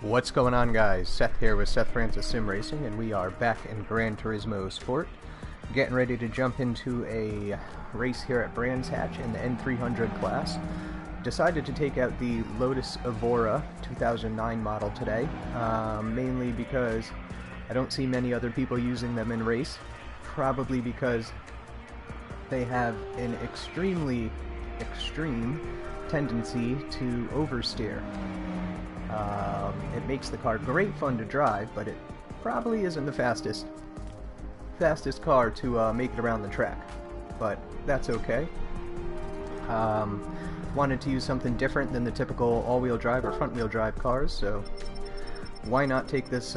What's going on, guys? Seth here with Seth Francis Sim Racing, and we are back in Gran Turismo Sport, getting ready to jump into a race here at Brands Hatch in the N300 class. Decided to take out the Lotus Evora 2009 model today, mainly because I don't see many other people using them in race, probably because they have an extreme tendency to oversteer. It makes the car great fun to drive, but it probably isn't the fastest car to make it around the track, but that's okay. Wanted to use something different than the typical all-wheel drive or front-wheel drive cars, so why not take this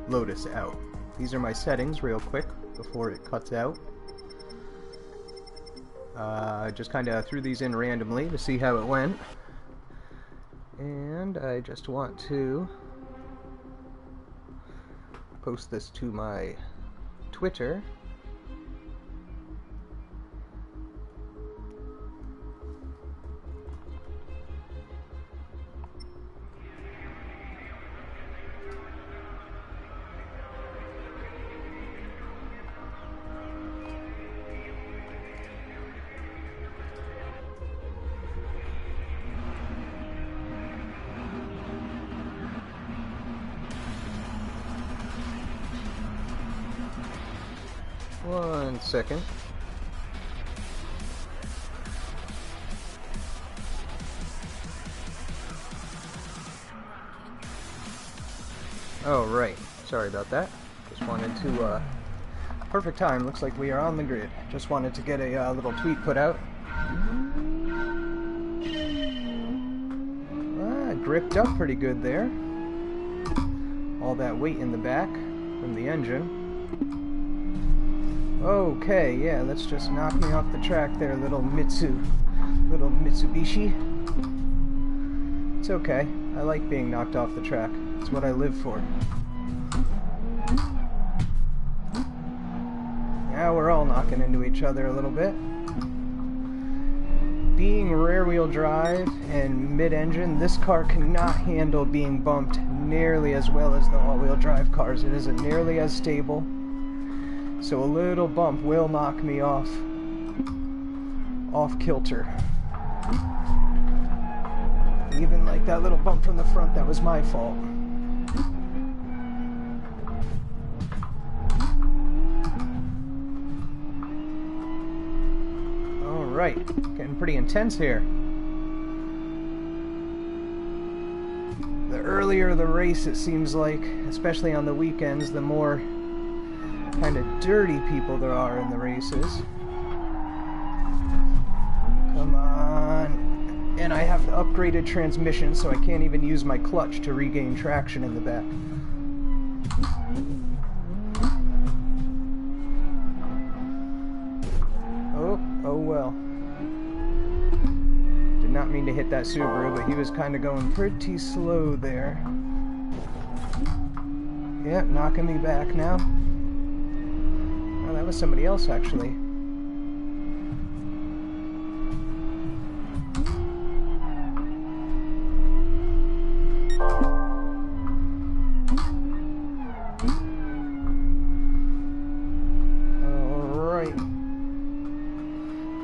Lotus out. These are my settings real quick before it cuts out. Just kind of threw these in randomly to see how it went. And I just want to post this to my Twitter. One second. Oh, right. Sorry about that. Just wanted to, perfect time. Looks like we are on the grid. Just wanted to get a little tweet put out. Gripped up pretty good there. All that weight in the back from the engine. Okay, yeah, let's just knock me off the track there, little Mitsubishi. It's okay. I like being knocked off the track. It's what I live for. Now we're all knocking into each other a little bit. Being rear-wheel drive and mid-engine, this car cannot handle being bumped nearly as well as the all-wheel drive cars. It isn't nearly as stable. So a little bump will knock me off kilter. Even like that little bump from the front, that was my fault. Alright, getting pretty intense here. The earlier the race, it seems like, especially on the weekends, the more kind of dirty people there are in the races. Come on. And I have the upgraded transmission, so I can't even use my clutch to regain traction in the back. Oh well. Did not mean to hit that Subaru, but he was kind of going pretty slow there. Yep, knocking me back now. Oh, that was somebody else, actually. Alright.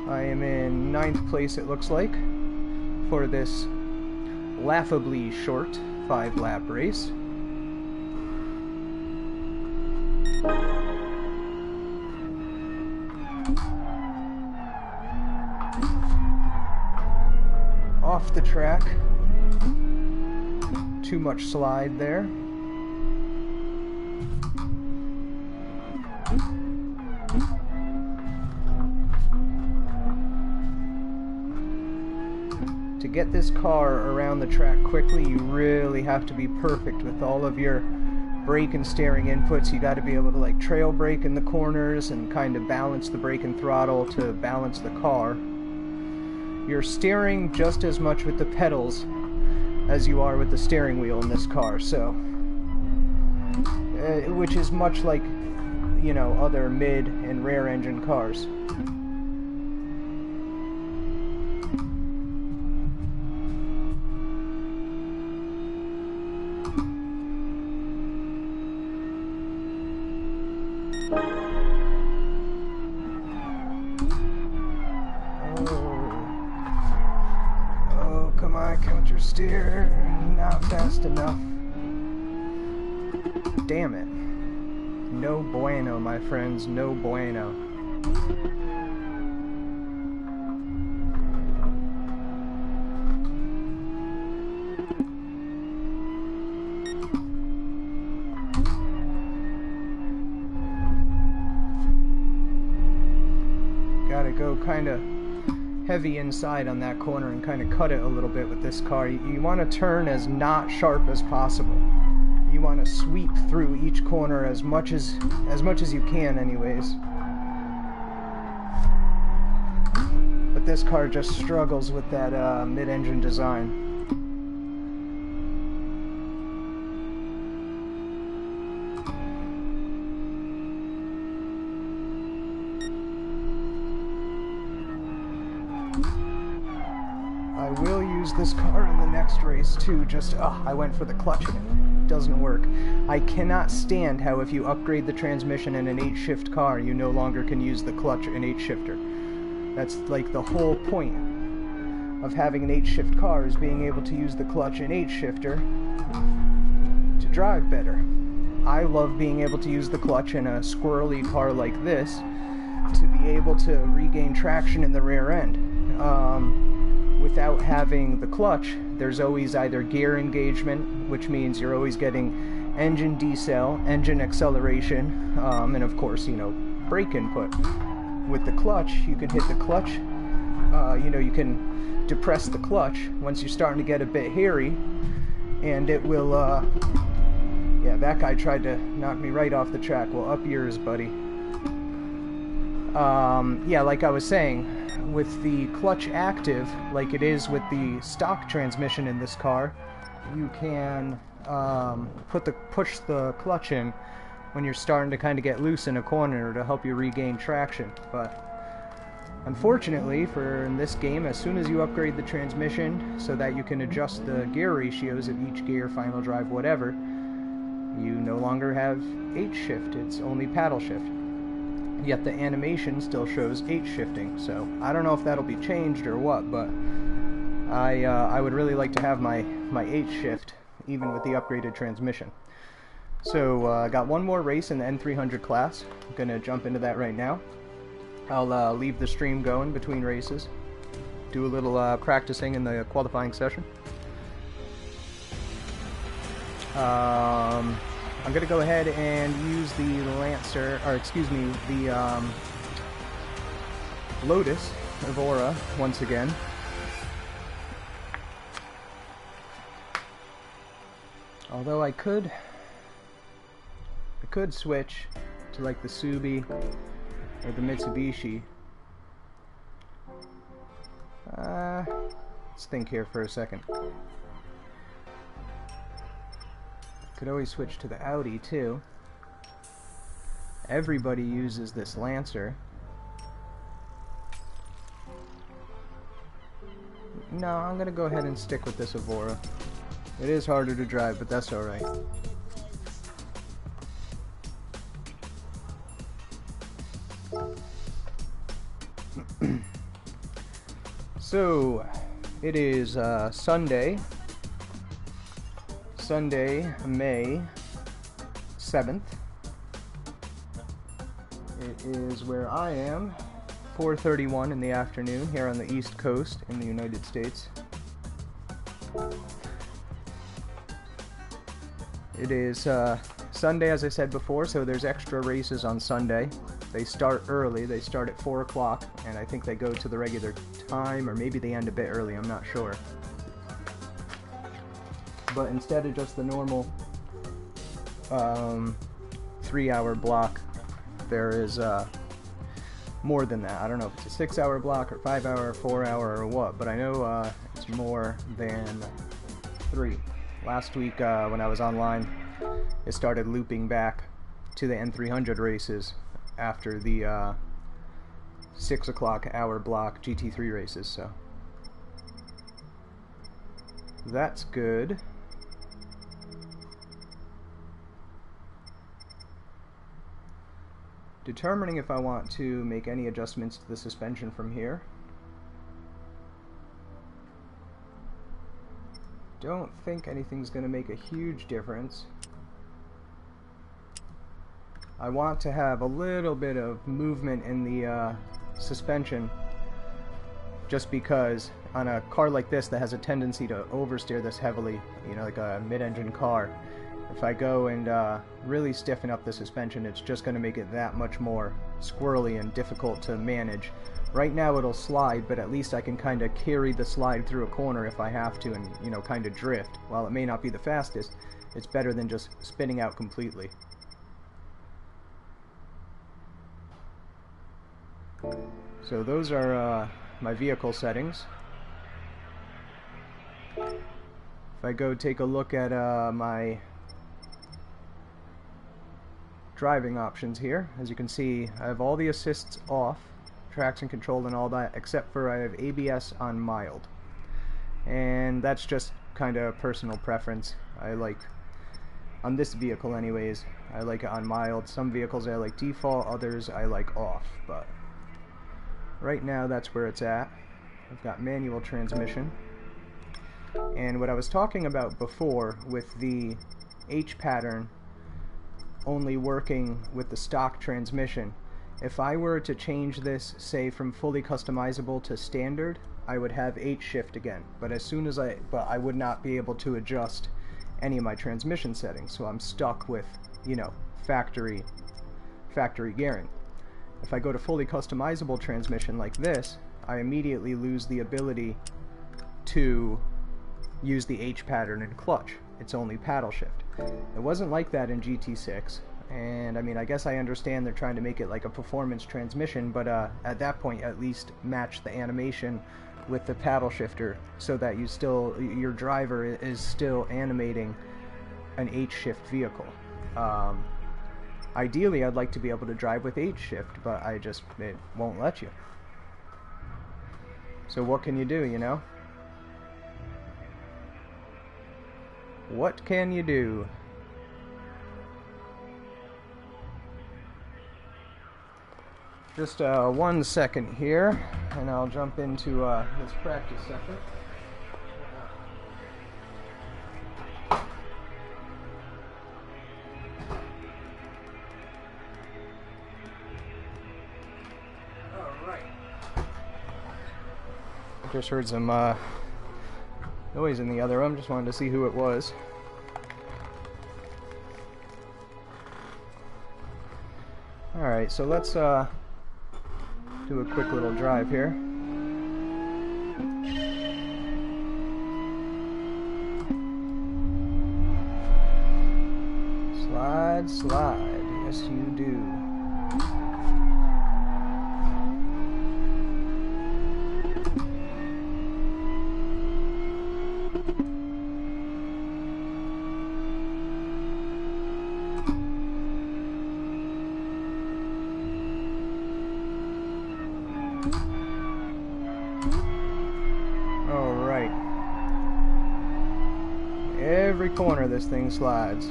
I am in 9th place, it looks like, for this laughably short 5-lap race. Off the track. Too much slide there. To get this car around the track quickly, you really have to be perfect with all of your brake and steering inputs. You got to be able to like trail brake in the corners and kind of balance the brake and throttle to balance the car. You're steering just as much with the pedals as you are with the steering wheel in this car, so which is much like, you know, other mid and rear engine cars. Oh, come on, counter steer. Not fast enough. Damn it. No bueno, my friends, no bueno. Gotta go kind of heavy inside on that corner and kind of cut it a little bit with this car. You want to turn as not sharp as possible. You want to sweep through each corner as much as you can anyways. But this car just struggles with that mid-engine design. I will use this car in the next race too, just, I went for the clutch and it doesn't work. I cannot stand how if you upgrade the transmission in an 8-shift car, you no longer can use the clutch in 8-shifter. That's like the whole point of having an 8-shift car, is being able to use the clutch in 8-shifter to drive better. I love being able to use the clutch in a squirrely car like this to be able to regain traction in the rear end. Without having the clutch, there's always either gear engagement, which means you're always getting engine decel, engine acceleration, and of course, you know, brake input. With the clutch, you can hit the clutch, you know, you can depress the clutch once you're starting to get a bit hairy, and it will, yeah, that guy tried to knock me right off the track. Well, up yours, buddy. Yeah, like I was saying, with the clutch active, like it is with the stock transmission in this car, you can push the clutch in when you're starting to kind of get loose in a corner to help you regain traction. But unfortunately, for in this game, as soon as you upgrade the transmission so that you can adjust the gear ratios of each gear, final drive, whatever, you no longer have 8-shift, it's only paddle shift. Yet the animation still shows 8-shifting, so I don't know if that'll be changed or what, but I would really like to have my 8-shift even with the upgraded transmission. So I got one more race in the N300 class. I'm gonna jump into that right now. I'll leave the stream going between races, do a little practicing in the qualifying session. I'm going to go ahead and use the Lancer, or excuse me, the Lotus Evora once again. Although I could switch to like the Subi or the Mitsubishi. Let's think here for a second. Could always switch to the Audi too. Everybody uses this Lancer. No, I'm gonna go ahead and stick with this Evora. It is harder to drive, but that's alright. So, it is Sunday, May 7th. It is where I am, 4:31 in the afternoon here on the East Coast in the United States. It is Sunday, as I said before, so there's extra races on Sunday. They start early, they start at 4 o'clock, and I think they go to the regular time, or maybe they end a bit early, I'm not sure. But instead of just the normal 3-hour block, there is more than that. I don't know if it's a 6-hour block or 5-hour, 4-hour, or what, but I know it's more than 3. Last week when I was online, it started looping back to the N300 races after the 6 o'clock hour block GT3 races, so that's good. determining if I want to make any adjustments to the suspension from here. Don't think anything's going to make a huge difference. I want to have a little bit of movement in the suspension, just because on a car like this that has a tendency to oversteer this heavily, you know, like a mid-engine car, if I go and really stiffen up the suspension, it's just going to make it that much more squirrely and difficult to manage. Right now it'll slide, but at least I can kind of carry the slide through a corner if I have to and, you know, kind of drift. While it may not be the fastest, it's better than just spinning out completely. So those are my vehicle settings. If I go take a look at my driving options here, as you can see, I have all the assists off, traction control and all that, except for I have ABS on mild. And that's just kind of personal preference. I like, on this vehicle anyways, I like it on mild. Some vehicles I like default, others I like off, but right now that's where it's at. I've got manual transmission. And what I was talking about before with the H pattern only working with the stock transmission, if I were to change this, say from fully customizable to standard, I would have H shift again. But as soon as I would not be able to adjust any of my transmission settings, so I'm stuck with, you know, factory gearing. If I go to fully customizable transmission like this, I immediately lose the ability to use the H pattern in clutch. It's only paddle shift. It wasn't like that in GT6, and I mean, I guess I understand they're trying to make it like a performance transmission, but at that point at least match the animation with the paddle shifter so that your driver is still animating an H shift vehicle. Ideally I'd like to be able to drive with H shift, but it won't let you. So what can you do, you know? What can you do? Just 1 second here, and I'll jump into this practice session. Alright. I just heard some noise in the other room, just wanted to see who it was. Alright, so let's do a quick little drive here. Slide, slide, yes you do. Alright. Every corner this thing slides.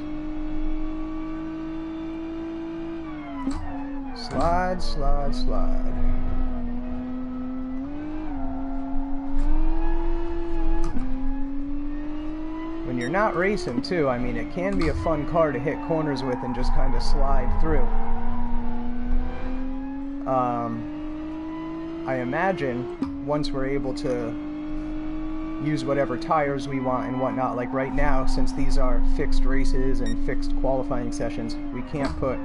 Slide, slide, slide. When you're not racing too, I mean, it can be a fun car to hit corners with and just kind of slide through. I imagine once we're able to use whatever tires we want and whatnot, like right now, since these are fixed races and fixed qualifying sessions, we can't put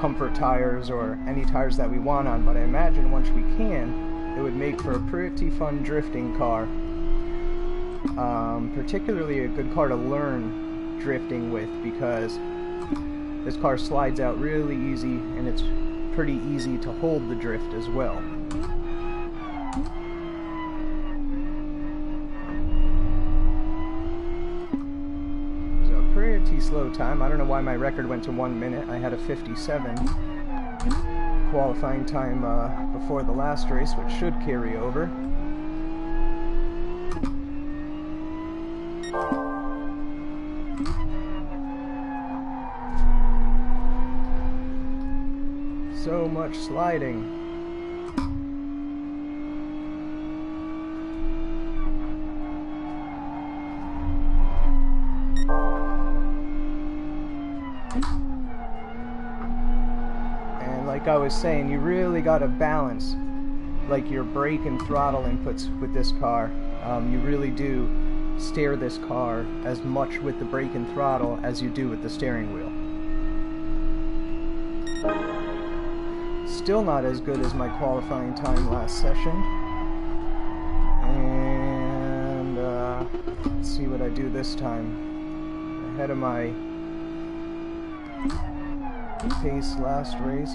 comfort tires or any tires that we want on, but I imagine once we can, it would make for a pretty fun drifting car. Particularly a good car to learn drifting with, because this car slides out really easy and it's pretty easy to hold the drift as well. Pretty slow time. I don't know why my record went to 1 minute. I had a 57 qualifying time before the last race, which should carry over. So much sliding. And like I was saying, you really got to balance like your brake and throttle inputs with this car. You really do steer this car as much with the brake and throttle as you do with the steering wheel. Still not as good as my qualifying time last session. And let's see what I do this time. Ahead of my pace last race.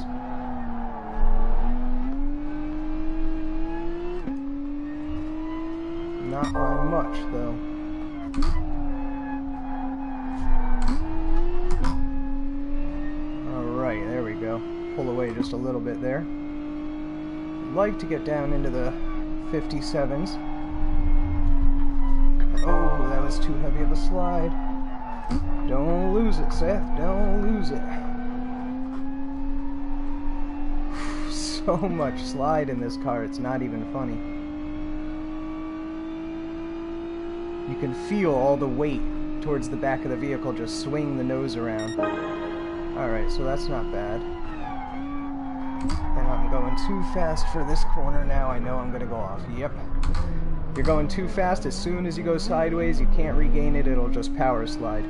Not by much though. Alright, there we go. Pull away just a little bit there. I'd like to get down into the 57s. Oh, that was too heavy of a slide. Don't lose it, Seth. Don't lose it. So much slide in this car, it's not even funny. You can feel all the weight towards the back of the vehicle just swing the nose around. Alright, so that's not bad. And I'm going too fast for this corner now. I know I'm going to go off. Yep. You're going too fast. As soon as you go sideways, you can't regain it. It'll just power slide.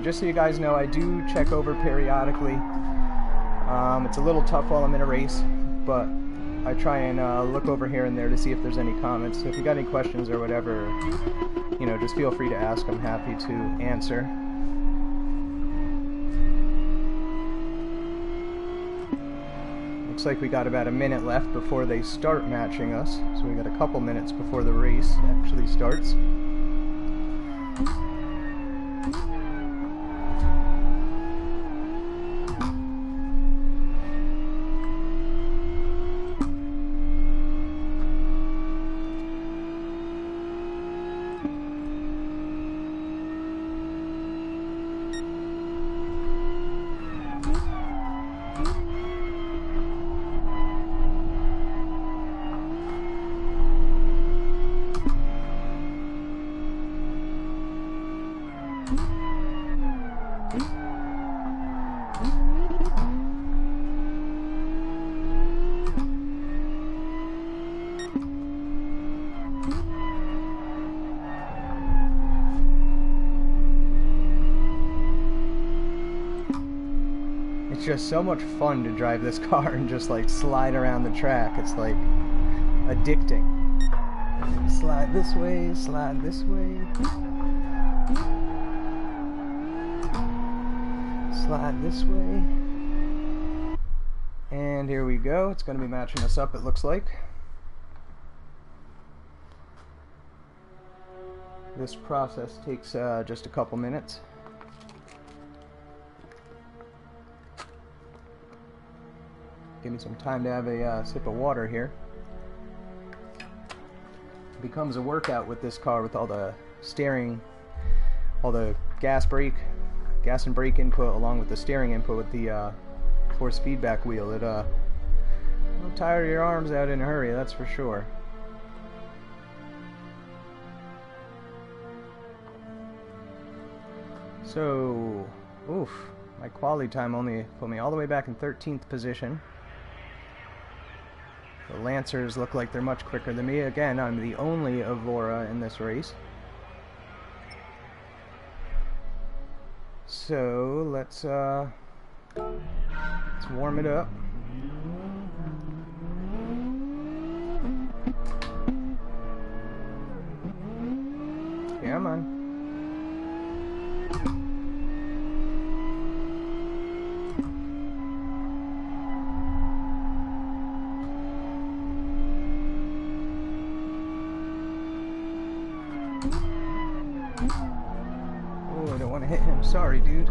Just so you guys know, I do check over periodically. It's a little tough while I'm in a race, but I try and look over here and there to see if there's any comments. So if you got any questions or whatever, you know, just feel free to ask. I'm happy to answer. Looks like we got about a minute left before they start matching us. So we got a couple minutes before the race actually starts. It's just so much fun to drive this car and just like slide around the track. It's like addicting. Slide this way, slide this way. Slide this way. And here we go. It's going to be matching us up, it looks like. This process takes just a couple minutes. Give me some time to have a sip of water here. It becomes a workout with this car with all the steering, all the gas and brake input along with the steering input with the force feedback wheel. It'll tire your arms out in a hurry, that's for sure. So, oof, my quality time only put me all the way back in 13th position. The Lancers look like they're much quicker than me. Again, I'm the only Evora in this race. So let's warm it up. Come on. Hit him. Sorry, dude.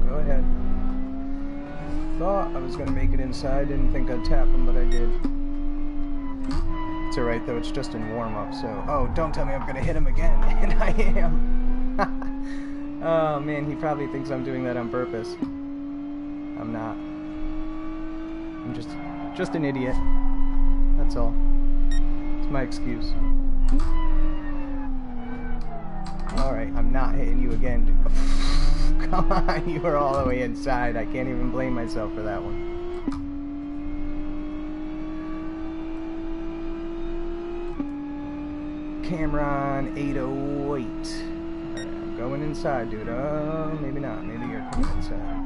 Go ahead. Thought I was gonna make it inside. Didn't think I'd tap him, but I did. It's alright though. It's just in warm-up. So, oh, don't tell me I'm gonna hit him again, and I am. Oh man, he probably thinks I'm doing that on purpose. I'm not. I'm just an idiot. That's all. It's my excuse. Alright, I'm not hitting you again, dude. Come on, you were all the way inside. I can't even blame myself for that one. Cameron 808. Alright, I'm going inside, dude. Maybe not. Maybe you're coming inside.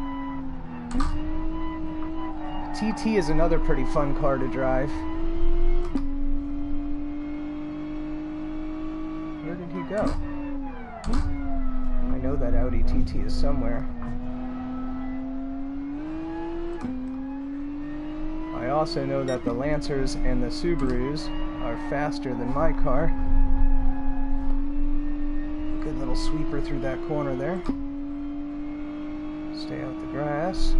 TT is another pretty fun car to drive. Where did he go? I know that Audi TT is somewhere. I also know that the Lancers and the Subarus are faster than my car. Good little sweeper through that corner there. Stay out the grass.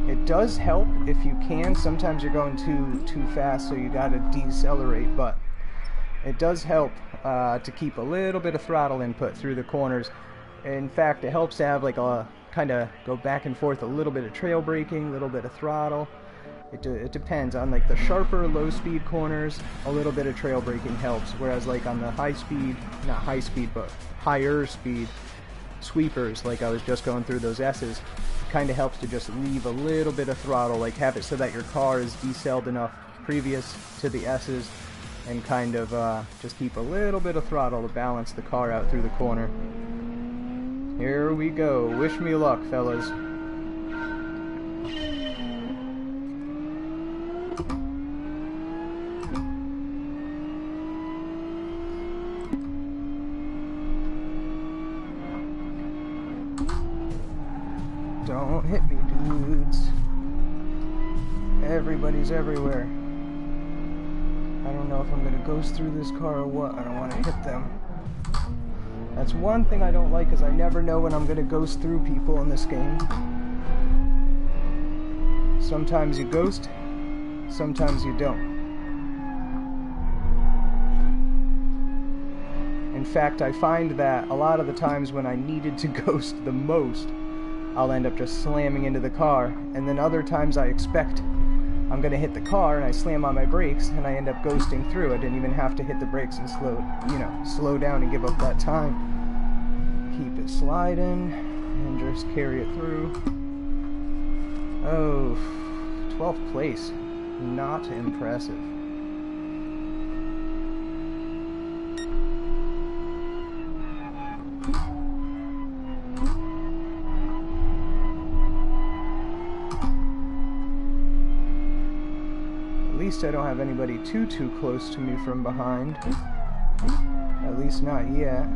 It does help if you can. Sometimes you're going too fast, so you gotta decelerate, but it does help to keep a little bit of throttle input through the corners. In fact, it helps to have like a kind of go back and forth, a little bit of trail braking, a little bit of throttle. It depends on like the sharper low speed corners. A little bit of trail braking helps, whereas like on the high speed, not high speed but higher speed sweepers, like I was just going through those S's, kind of helps to just leave a little bit of throttle, like have it so that your car is decelled enough previous to the S's, and kind of just keep a little bit of throttle to balance the car out through the corner. Here we go. Wish me luck, fellas. Don't hit me, dudes. Everybody's everywhere. I don't know if I'm gonna ghost through this car or what. I don't want to hit them. That's one thing I don't like, is I never know when I'm gonna ghost through people in this game. Sometimes you ghost, sometimes you don't. In fact, I find that a lot of the times when I needed to ghost the most, I'll end up just slamming into the car, and then other times I expect I'm gonna hit the car and I slam on my brakes and I end up ghosting through. I didn't even have to hit the brakes and slow down and give up that time. Keep it sliding and just carry it through. Oh, 12th place. Not impressive. At least I don't have anybody too close to me from behind. At least not yet.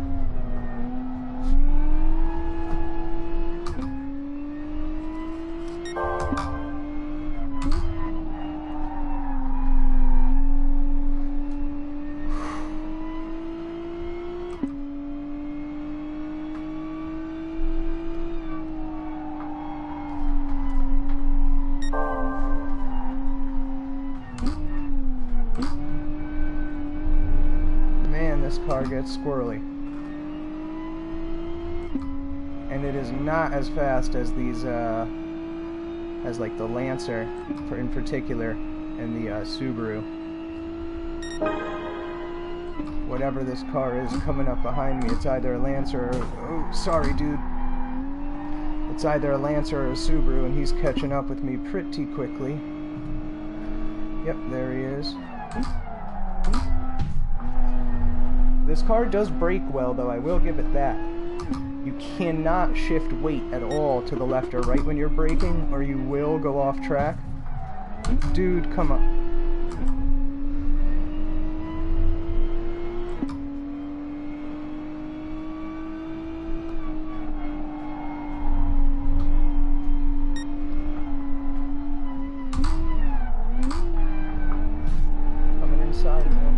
This car gets squirrely, and it is not as fast as these as like the Lancer in particular and the Subaru. Whatever this car is coming up behind me, it's either a Lancer or, oh sorry dude, it's either a Lancer or a Subaru, and he's catching up with me pretty quickly. Yep, there he is. This car does brake well, though, I will give it that. You cannot shift weight at all to the left or right when you're braking, or you will go off track. Dude, come on. Coming inside, man.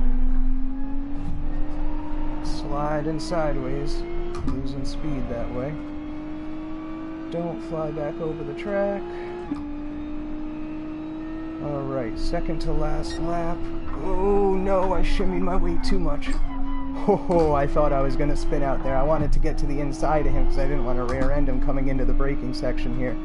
Sliding sideways, losing speed that way. Don't fly back over the track. Alright, second to last lap. Oh no, I shimmied my weight too much. Oh, I thought I was going to spin out there. I wanted to get to the inside of him because I didn't want to rear end him coming into the braking section here.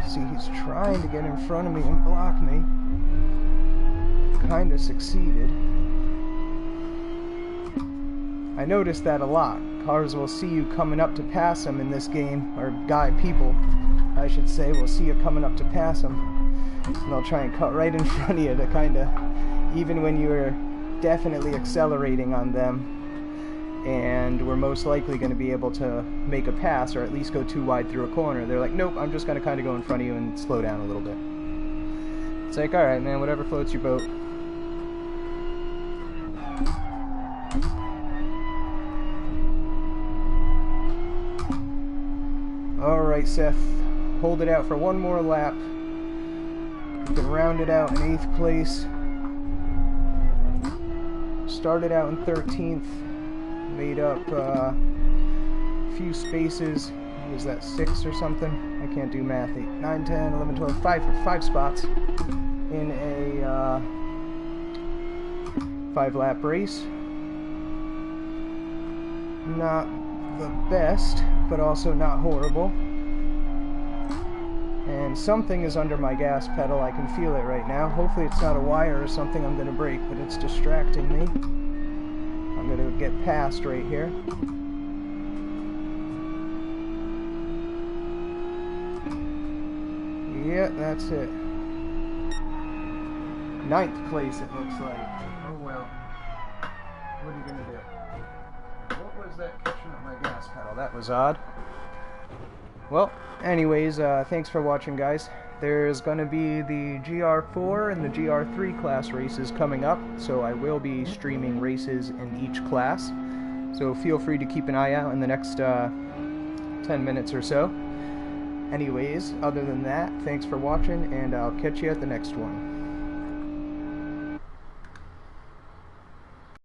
See, he's trying to get in front of me and block me. Kind of succeeded. I noticed that a lot. Cars will see you coming up to pass them in this game, or people, I should say, will see you coming up to pass them, and they'll try and cut right in front of you to kind of, even when you're definitely accelerating on them, and we're most likely going to be able to make a pass, or at least go too wide through a corner, they're like, nope, I'm just going to kind of go in front of you and slow down a little bit. It's like, alright man, whatever floats your boat. Alright, Seth, hold it out for one more lap. You can round it out in 8th place. Started out in 13th. Made up a few spaces. What was that, 6 or something? I can't do math. 8, 9, 10, 11, 12, 5 spots in a 5-lap race. Not the best, but also not horrible. And something is under my gas pedal. I can feel it right now. Hopefully it's not a wire or something I'm going to break, but it's distracting me. I'm going to get past right here. Yeah, that's it. 9th place it looks like. Oh well. What are you going to do? What was that catching up my gas pedal? That was odd. Well, anyways, thanks for watching, guys. There's going to be the GR4 and the GR3 class races coming up, so I will be streaming races in each class. So feel free to keep an eye out in the next 10 minutes or so. Anyways, other than that, thanks for watching, and I'll catch you at the next one.